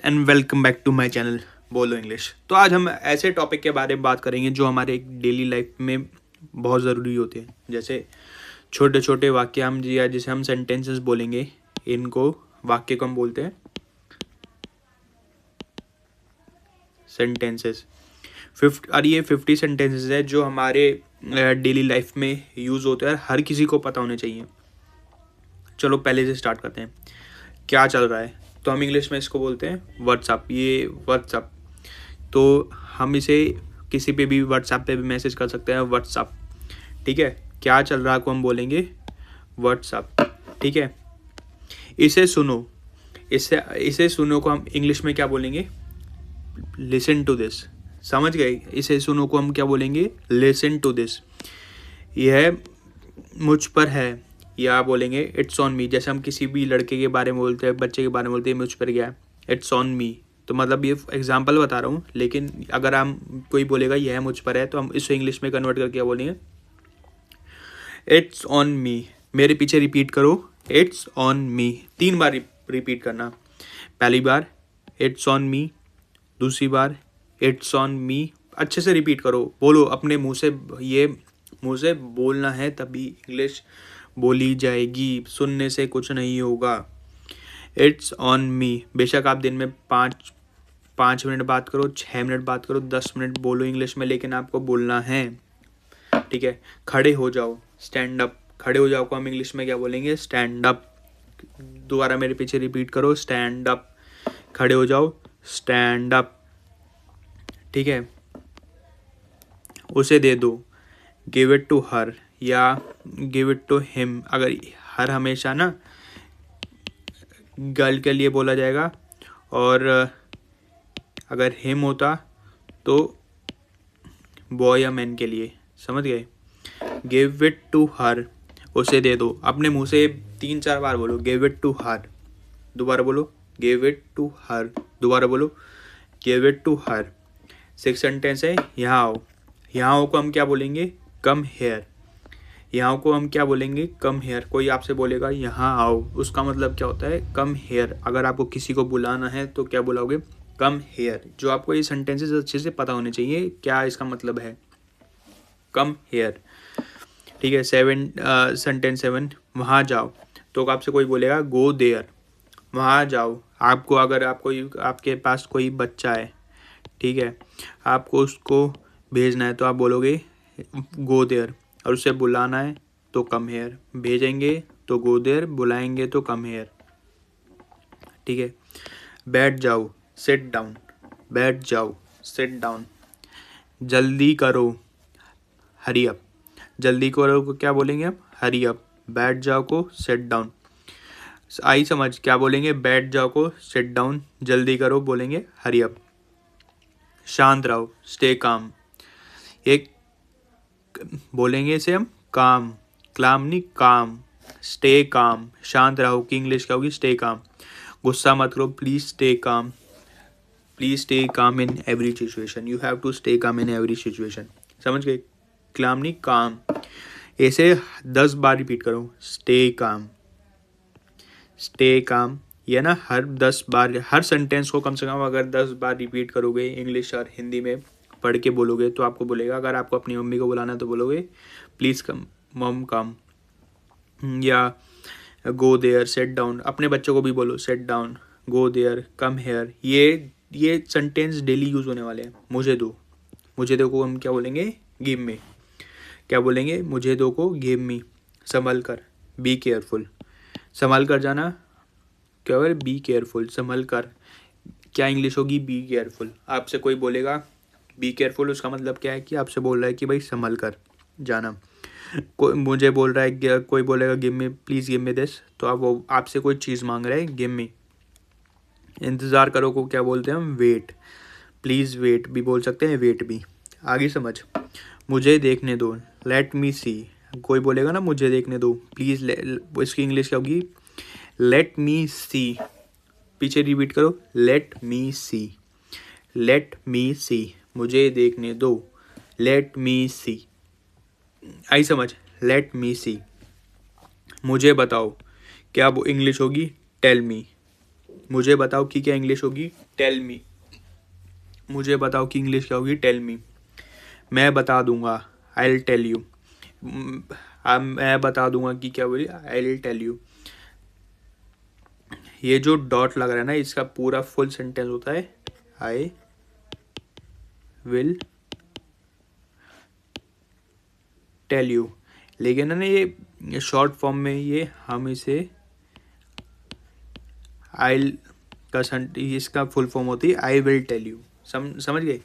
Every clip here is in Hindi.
And welcome back to my channel बोलो इंग्लिश। तो आज हम ऐसे टॉपिक के बारे में बात करेंगे जो हमारे डेली लाइफ में बहुत ज़रूरी होते हैं। जैसे छोटे छोटे वाक्य हम या जिसे हम सेंटेंसेस बोलेंगे, इनको वाक्य को हम बोलते हैं सेंटेंसेस। और ये 50 सेंटेंसेस है जो हमारे डेली लाइफ में यूज़ होते हैं और हर किसी को पता होने चाहिए। चलो पहले से स्टार्ट करते हैं। क्या चल रहा है, तो हम इंग्लिश में इसको बोलते हैं व्हाट्सअप। ये व्हाट्सअप, तो हम इसे किसी पे भी व्हाट्सएप पे भी मैसेज कर सकते हैं व्हाट्सअप। ठीक है, क्या चल रहा है को हम बोलेंगे व्हाट्सअप। ठीक है, इसे सुनो, इसे सुनो को हम इंग्लिश में क्या बोलेंगे, लिसन टू दिस। समझ गए, इसे सुनो को हम क्या बोलेंगे, लिसन टू दिस। यह मुझ पर है, या बोलेंगे इट्स ऑन मी। जैसे हम किसी भी लड़के के बारे में बोलते हैं, बच्चे के बारे में बोलते हैं, मुझ पर गया है, इट्स ऑन मी। तो मतलब ये एग्जांपल बता रहा हूँ, लेकिन अगर हम कोई बोलेगा यह मुझ पर है तो हम इसे इंग्लिश में कन्वर्ट करके क्या बोलेंगे, इट्स ऑन मी। मेरे पीछे रिपीट करो, it's on me. 3 bar repeat करना। पहली बार इट्स ऑन मी, दूसरी बार इट्स ऑन मी। अच्छे से रिपीट करो, बोलो अपने मुंह से। ये मुंह से बोलना है तभी इंग्लिश बोली जाएगी, सुनने से कुछ नहीं होगा। It's on me. बेशक आप दिन में 5 मिनट बात करो, 6 मिनट बात करो, 10 मिनट बोलो इंग्लिश में, लेकिन आपको बोलना है। ठीक है, खड़े हो जाओ, स्टैंड अप। खड़े हो जाओ को हम इंग्लिश में क्या बोलेंगे, स्टैंड अप। दोबारा मेरे पीछे रिपीट करो, स्टैंड अप। खड़े हो जाओ, स्टैंड अप। ठीक है, उसे दे दो, गिव इट टू हर या गिव इट टू हिम। अगर हर हमेशा ना गर्ल के लिए बोला जाएगा, और अगर हिम होता तो बॉय या मैन के लिए। समझ गए, गिव इट टू हर, उसे दे दो। अपने मुंह से 3-4 बार बोलो, गिव इट टू हर। दोबारा बोलो, गिव इट टू हर। दोबारा बोलो, give it to her. 6 sentence है। यहाँ आओ, यहाँ आओ को हम क्या बोलेंगे, कम हेयर। यहाँ को हम क्या बोलेंगे, कम हेयर। कोई आपसे बोलेगा यहाँ आओ, उसका मतलब क्या होता है, कम हेयर। अगर आपको किसी को बुलाना है तो क्या बुलाओगे, कम हेयर। जो आपको ये सेंटेंसेस अच्छे से पता होने चाहिए क्या इसका मतलब है, कम हेयर। ठीक है, सेंटेंस 7, वहाँ जाओ। तो आपसे कोई बोलेगा गो देयर, वहाँ जाओ। आपको अगर आपके पास कोई बच्चा है, ठीक है, आपको उसको भेजना है तो आप बोलोगे गो देयर। और उसे बुलाना है तो कम हेयर। भेजेंगे तो गो देयर, बुलाएंगे तो कम हेयर। ठीक है, बैठ जाओ, सिट डाउन। बैठ जाओ, सिट डाउन। जल्दी करो, हरी अप। जल्दी करो को क्या बोलेंगे हम, हरी अप। बैठ जाओ को सिट डाउन। आई समझ, क्या बोलेंगे, बैठ जाओ को सिट डाउन, जल्दी करो बोलेंगे हरी अप। शांत रहो, स्टे काम। एक बोलेंगे इसे हम काम, क्लाम नहीं, काम। स्टे काम, शांत रहो की इंग्लिश क्या होगी, स्टे काम। गुस्सा मत करो, please stay calm. Please stay calm in every situation. You have to stay calm in every situation. समझ गए, क्लाम नहीं, काम। ऐसे 10 बार रिपीट करो, स्टे काम, स्टे काम। ये ना हर 10 बार, हर सेंटेंस को कम से कम अगर 10 बार रिपीट करोगे, इंग्लिश और हिंदी में पढ़ के बोलोगे, तो आपको बोलेगा। अगर आपको अपनी मम्मी को बुलाना है तो बोलोगे प्लीज़ कम, मम कम, या गो देयर, सेट डाउन। अपने बच्चों को भी बोलो, sit down, go there, come here. ये सेंटेंस डेली यूज़ होने वाले हैं। मुझे दो, मुझे दो को हम क्या बोलेंगे, गिव मी। क्या बोलेंगे, मुझे दो को गिव मी। संभल कर, बी केयरफुल। संभल कर जाना, क्या बोले, बी केयरफुल, संभल कर। क्या इंग्लिश होगी, बी केयरफुल। आपसे कोई बोलेगा बी केयरफुल, उसका मतलब क्या है कि आपसे बोल रहा है कि भाई संभल कर जाना। कोई मुझे बोल रहा है, कोई बोलेगा give me, please give me this, तो आप वो आपसे कोई चीज़ मांग रहा है, गिव मी। इंतज़ार करो को क्या बोलते हैं हम, वेट। प्लीज़ वेट भी बोल सकते हैं, वेट भी। आगे समझ, मुझे देखने दो, लेट मी सी। कोई बोलेगा ना मुझे देखने दो, प्लीज़, इसकी इंग्लिश क्या होगी, लेट मी सी। पीछे रिपीट करो, लेट मी सी, लेट मी सी। मुझे देखने दो, लेट मी सी। आई समझ, लेट मी सी। मुझे बताओ, क्या वो इंग्लिश होगी, टेल मी। मुझे बताओ कि क्या इंग्लिश होगी, टेल मी। मुझे बताओ कि इंग्लिश क्या होगी, टेल मी। मैं बता दूंगा, आई विल टेल यू। मैं बता दूंगा कि क्या बोली, आई विल टेल यू। ये जो डॉट लग रहा है ना, इसका पूरा फुल सेंटेंस होता है आई विल टेल यू। लेकिन है ना ये शॉर्ट फॉर्म में ये हम इसे आई का इसका फुल फॉर्म होती है आई विल टेल यू। समझ गए,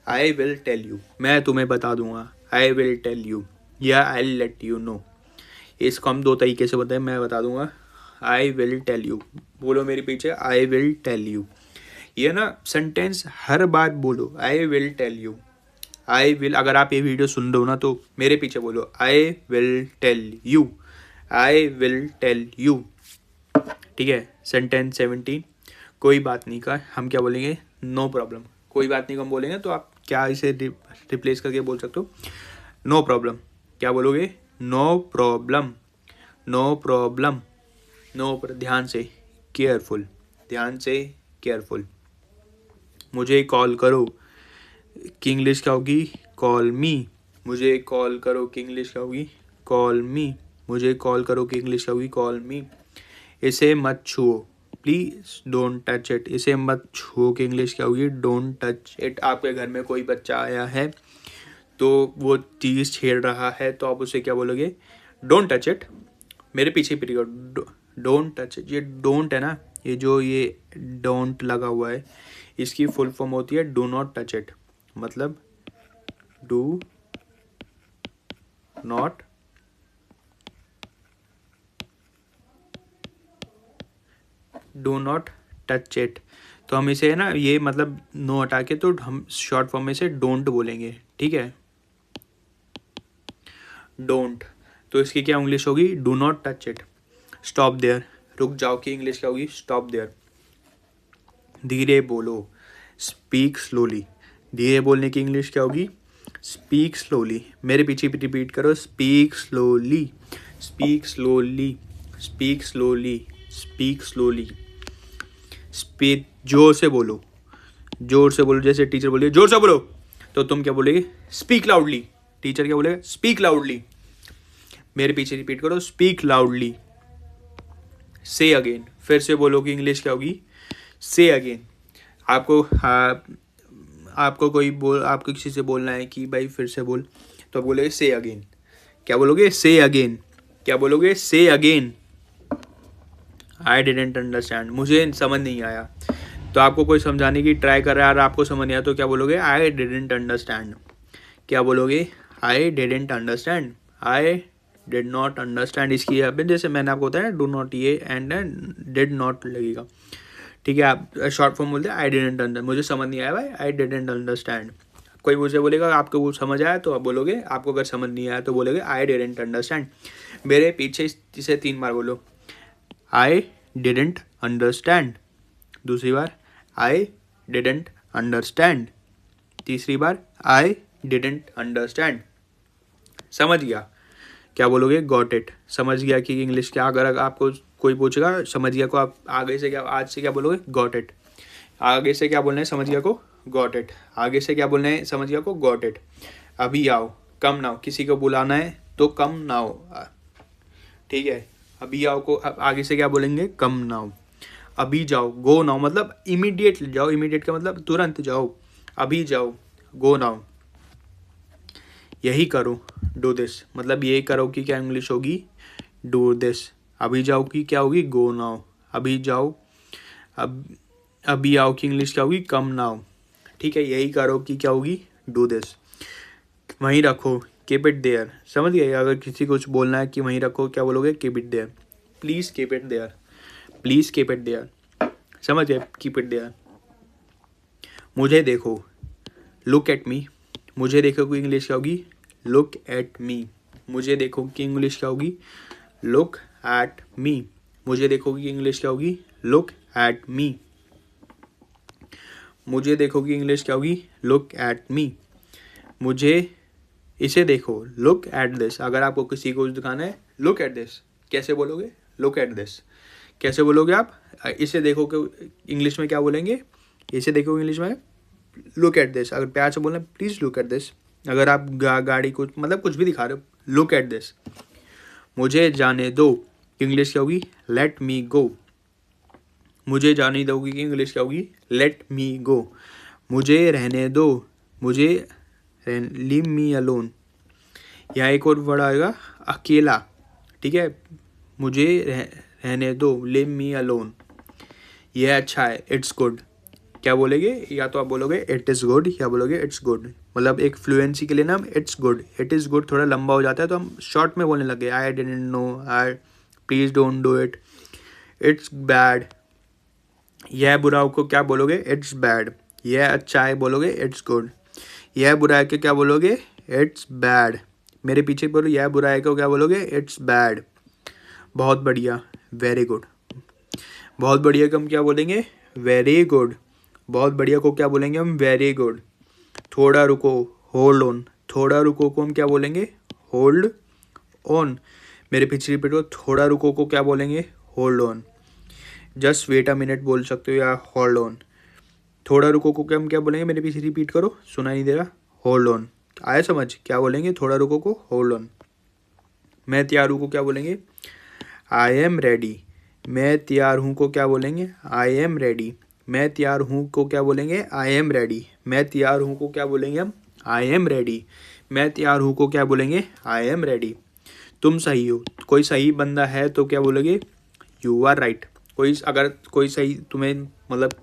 आई विल टेल यू, मैं तुम्हें बता दूंगा, आई विल टेल यू या आई लेट यू नो। इसको हम दो तरीके से बताएं, मैं बता दूंगा, आई विल टेल यू। बोलो मेरे पीछे, आई विल टेल यू। ये ना सेंटेंस हर बार बोलो, I will tell you, I will. अगर आप ये वीडियो सुन रहे हो ना तो मेरे पीछे बोलो, I will tell you, I will tell you. ठीक है, सेंटेंस 17, कोई बात नहीं का हम क्या बोलेंगे, नो प्रॉब्लम। कोई बात नहीं को हम बोलेंगे तो आप क्या इसे रिप्लेस करके बोल सकते हो, नो प्रॉब्लम। क्या बोलोगे, no problem, no problem, no. ध्यान से, केयरफुल, ध्यान से, केयरफुल। मुझे कॉल करो कि इंग्लिश क्या होगी, कॉल मी। मुझे कॉल करो कि इंग्लिश क्या होगी, कॉल मी। मुझे कॉल करो कि इंग्लिश क्या होगी, कॉल मी। इसे मत छुओ, प्लीज डोंट टच इट। इसे मत छुओ कि इंग्लिश क्या होगी, डोंट टच इट। आपके घर में कोई बच्चा आया है तो वो चीज़ छेड़ रहा है तो आप उसे क्या बोलोगे, डोंट टच इट। मेरे पीछे पीछे, डोंट टच इट। ये डोंट है ना, ये जो ये डोंट लगा हुआ है, इसकी फुल फॉर्म होती है डू नॉट टच इट। मतलब डू नॉट टच इट। तो हम इसे ना, ये मतलब नो हटा के तो हम शॉर्ट फॉर्म में इसे डोंट बोलेंगे। ठीक है, डोंट। तो इसकी क्या इंग्लिश होगी, do not touch it. Stop there, रुक जाओ की इंग्लिश क्या होगी, स्टॉप देयर। धीरे बोलो, स्पीक स्लोली। धीरे बोलने की इंग्लिश क्या होगी, स्पीक स्लोली। मेरे पीछे भी रिपीट करो, speak slowly, speak slowly, speak slowly, speak slowly. Speak, जोर से बोलो, जोर से बोलो। जैसे टीचर बोले जोर से बोलो तो तुम क्या बोलेगे, स्पीक लाउडली। टीचर क्या बोलेगा, स्पीक लाउडली। मेरे पीछे रिपीट करो, स्पीक लाउडली। से अगेन, फिर से बोलो कि इंग्लिश क्या होगी, से अगेन। आपको आपको किसी से बोलना है कि भाई फिर से बोल, तो आप बोलोगे से अगेन। क्या बोलोगे, से अगेन। क्या बोलोगे, से अगेन। आई डिडेंट अंडरस्टैंड, मुझे समझ नहीं आया। तो आपको कोई समझाने की ट्राई कर रहा है और आपको समझ नहीं आया तो क्या बोलोगे, आई डिडेंट अंडरस्टैंड। क्या बोलोगे, I didn't understand, I did not understand. इसकी यहाँ पे जैसे मैंने आपको बताया, डू नॉट ये एंड डिड नॉट लगेगा। ठीक है, आप शॉर्ट फॉर्म बोलते हैं आई डिडेंट अंडरस्टैंड, मुझे समझ नहीं आया भाई, आई डिडेंट अंडरस्टैंड। कोई मुझे बोलेगा आपको वो समझ आया तो आप बोलोगे, आपको अगर समझ नहीं आया तो बोलोगे आई डिडेंट अंडरस्टैंड। मेरे पीछे इसे 3 बार बोलो, आई डिडेंट अंडरस्टैंड। दूसरी बार, आई डिडेंट अंडरस्टैंड। तीसरी बार, आई डिडेंट अंडरस्टैंड। समझ गया, क्या बोलोगे, गॉट इट। समझ गया कि इंग्लिश क्या, अगर आपको कोई पूछेगा समझ गया को, आप आगे से क्या, आज से क्या बोलोगे, गॉट इट। आगे से क्या बोलना है, समझ गया को, गॉट इट। आगे से क्या बोलना है, समझ गया को, गॉट इट। अभी आओ, कम नाउ। किसी को बुलाना है तो कम नाउ। ठीक है, अभी आओ को आगे से क्या बोलेंगे, कम नाउ। अभी जाओ, गो नाउ, मतलब इमीडिएट जाओ। इमीडिएट का मतलब तुरंत जाओ, अभी जाओ, गो नाउ। यही करो, डू दिस, मतलब यही करो कि क्या इंग्लिश होगी, डू दिस। अभी जाओ की क्या होगी, गो नाउ। अभी जाओ, अभी आओ की इंग्लिश क्या होगी, कम नाउ। ठीक है, यही करो कि क्या होगी, डू दिस। वहीं रखो, कीप इट देयर। समझ गए, अगर किसी को कुछ बोलना है कि वहीं रखो, क्या बोलोगे, keep it there. Please keep it there, please keep it there. समझ गए, कीप इट देयर। मुझे देखो, लुक एट मी। मुझे देखो की इंग्लिश क्या होगी, लुक एट मी। मुझे देखो की इंग्लिश क्या होगी, लुक एट मी। मुझे देखो की इंग्लिश क्या होगी, लुक एट मी। मुझे देखो की इंग्लिश क्या होगी, लुक एट मी। मुझे इसे देखो, लुक एट दिस। अगर आपको किसी को दिखाना है, लुक एट दिस। कैसे बोलोगे, लुक एट दिस। कैसे बोलोगे आप? इसे देखो कि इंग्लिश में क्या बोलेंगे? इसे देखो इंग्लिश में लुक एट दिस। अगर प्यार से बोलना प्लीज़ लुक एट दिस। अगर आप गाड़ी को मतलब कुछ भी दिखा रहे हो, लुक एट दिस। मुझे जाने दो, इंग्लिश क्या होगी? लेट मी गो। मुझे जाने दोगी कि इंग्लिश क्या होगी? लेट मी गो। मुझे रहने दो, मुझे लीव मी अलोन। यहाँ एक और वर्ड आएगा अकेला, ठीक है? मुझे रहने दो, लीव मी अलोन। यह अच्छा है, इट्स गुड। क्या बोलेंगे? या तो आप बोलोगे इट इज़ गुड या बोलोगे इट्स गुड। मतलब एक फ्लुएंसी के लिए ना हम it's good, it is good थोड़ा लंबा हो जाता है तो हम शॉर्ट में बोलने लगे। I didn't know, I please don't do it, it's bad. यह बुरा को क्या बोलोगे? It's bad. यह अच्छा है बोलोगे इट्स गुड। यह बुरा है कि क्या बोलोगे? It's bad. मेरे पीछे बोलो, यह बुरा है को क्या बोलोगे? It's bad. बहुत बढ़िया, वेरी गुड। बहुत बढ़िया को हम क्या बोलेंगे? Very good. बहुत बढ़िया को क्या बोलेंगे हम? Very good. थोड़ा रुको, होल्ड ऑन। थोड़ा रुको को हम क्या बोलेंगे? Hold on. मेरे पीछे रिपीट करो, थोड़ा रुको को क्या बोलेंगे? Hold on. Just wait a minute बोल सकते हो या होल्ड ऑन। थोड़ा रुको को क्या हम क्या बोलेंगे? मेरे पीछे रिपीट करो, सुना नहीं दे रहा। Hold on. आया समझ? क्या बोलेंगे? थोड़ा रुको को होल्ड ऑन। मैं तैयार हूँ को क्या बोलेंगे? I am ready. मैं तैयार हूँ को क्या बोलेंगे? I am ready. मैं तैयार हूँ को क्या बोलेंगे? I am ready. मैं तैयार हूँ को क्या बोलेंगे हम? I am ready. मैं तैयार हूँ को क्या बोलेंगे? I am ready. तुम सही हो, कोई सही बंदा है तो क्या बोलोगे? You are right. अगर कोई सही तुम्हें मतलब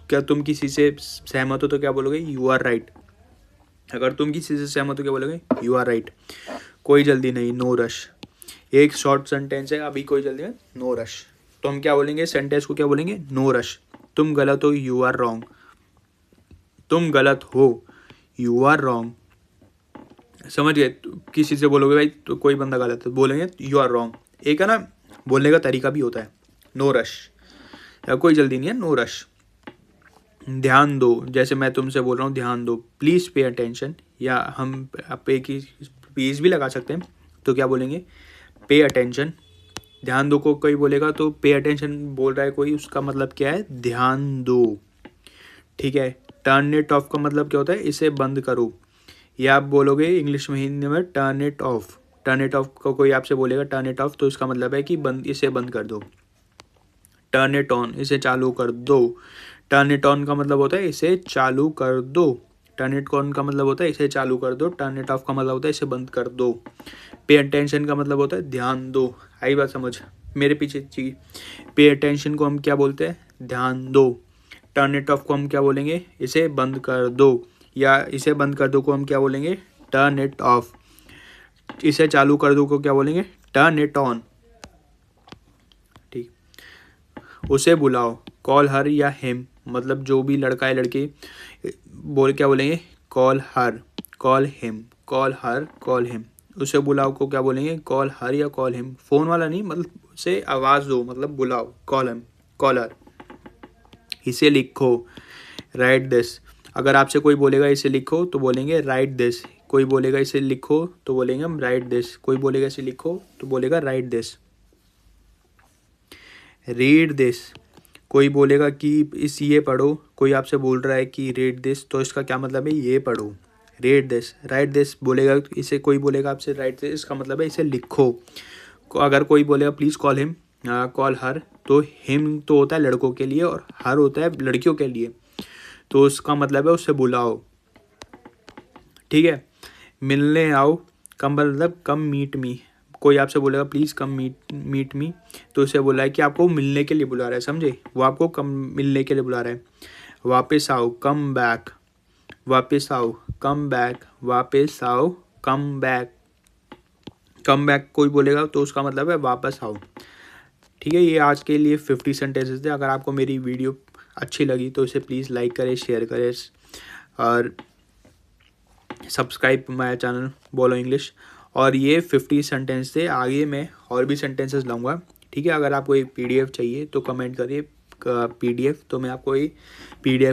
क्या तुम किसी से सहमत हो तो क्या बोलोगे? You are right. अगर तुम किसी से सहमत हो क्या बोलोगे? You are right. कोई जल्दी नहीं, नो रश। एक शॉर्ट सेंटेंस है, अभी कोई जल्दी है, नो रश। तो हम क्या बोलेंगे? सेंटेंस को क्या बोलेंगे? No rush. तुम गलत हो, यू आर रॉन्ग। तुम गलत हो, यू आर रॉन्ग। समझ गए? किसी से बोलोगे भाई तो कोई बंदा गलत है, बोलेंगे यू आर रॉन्ग। एक है ना बोलने का तरीका भी होता है, नो रश, या कोई जल्दी नहीं है, नो रश। ध्यान दो, जैसे मैं तुमसे बोल रहा हूँ ध्यान दो, प्लीज़ पे अटेंशन। या हम पे की प्लीज़ भी लगा सकते हैं, तो क्या बोलेंगे? Pay attention. ध्यान दो को कोई बोलेगा तो पे अटेंशन बोल रहा है कोई, उसका मतलब क्या है? ध्यान दो, ठीक है? टर्न इट ऑफ का मतलब क्या होता है? इसे बंद करो। या आप बोलोगे इंग्लिश में, हिंदी में turn it of. Turn it of को कोई आपसे बोलेगा टर्न इट ऑफ, तो इसका मतलब है कि बंद, इसे बंद कर दो। टर्न इट ऑन, इसे चालू कर दो। टर्न इट ऑन का मतलब होता है इसे चालू कर दो। टर्न इट ऑन का मतलब होता है इसे चालू कर दो। टर्न इट ऑफ का मतलब होता है इसे बंद कर दो। पे अटेंशन का मतलब होता है ध्यान दो। आई बात समझ? मेरे पीछे चीज, पे अटेंशन को हम क्या बोलते हैं? ध्यान दो। टर्न इट ऑफ को हम क्या बोलेंगे? इसे बंद कर दो। या इसे बंद कर दो को हम क्या बोलेंगे? Turn it of. इसे चालू कर दो को क्या बोलेंगे? Turn it on. ठीक। उसे बुलाओ, कॉल हर या हिम, मतलब जो भी लड़का है लड़की बोल क्या बोलेंगे? Call her, call him, call her, call him. उसे बुलाओ को क्या बोलेंगे? कॉल हर या कॉल हिम। फोन वाला नहीं, मतलब उसे आवाज़ दो, मतलब बुलाओ, कॉल हिम, कॉल हर। इसे लिखो, राइट दिस। अगर आपसे कोई बोलेगा इसे लिखो तो बोलेंगे राइट दिस। कोई बोलेगा इसे लिखो तो बोलेंगे हम राइट दिस। कोई बोलेगा इसे लिखो तो बोलेगा राइट दिस। रीड दिस, कोई बोलेगा कि इस ये पढ़ो, कोई आपसे बोल रहा है कि रीड दिस, तो इसका क्या मतलब है? ये पढ़ो। रीड दिस, राइट दिस बोलेगा इसे, कोई बोलेगा आपसे राइट दिस, इसका मतलब है इसे लिखो। अगर कोई बोलेगा please call him, call her, तो हिम तो होता है लड़कों के लिए और हर होता है लड़कियों के लिए, तो उसका मतलब है उससे बुलाओ, ठीक है? मिलने आओ, कम मतलब कम मीट मी। कोई आपसे बोलेगा प्लीज़ कम मीट मी, तो उसे बोला है कि आपको मिलने के लिए बुला रहा है, समझे? वो आपको कम मिलने के लिए बुला रहा है। वापस आओ, कम बैक। वापस आओ, कम बैक। वापस आओ, कम बैक। कम बैक कोई बोलेगा तो उसका मतलब है वापस आओ, ठीक है? ये आज के लिए 50 सेंटेंसेस थे। अगर आपको मेरी वीडियो अच्छी लगी तो इसे प्लीज़ लाइक करें, शेयर करें और सब्सक्राइब माय चैनल बोलो इंग्लिश। और ये 50 सेंटेंस थे, आगे मैं और भी सेंटेंसेस लाऊंगा, ठीक है? अगर आपको एक PDF चाहिए तो कमेंट करिए PDF, तो मैं आपको ये PDF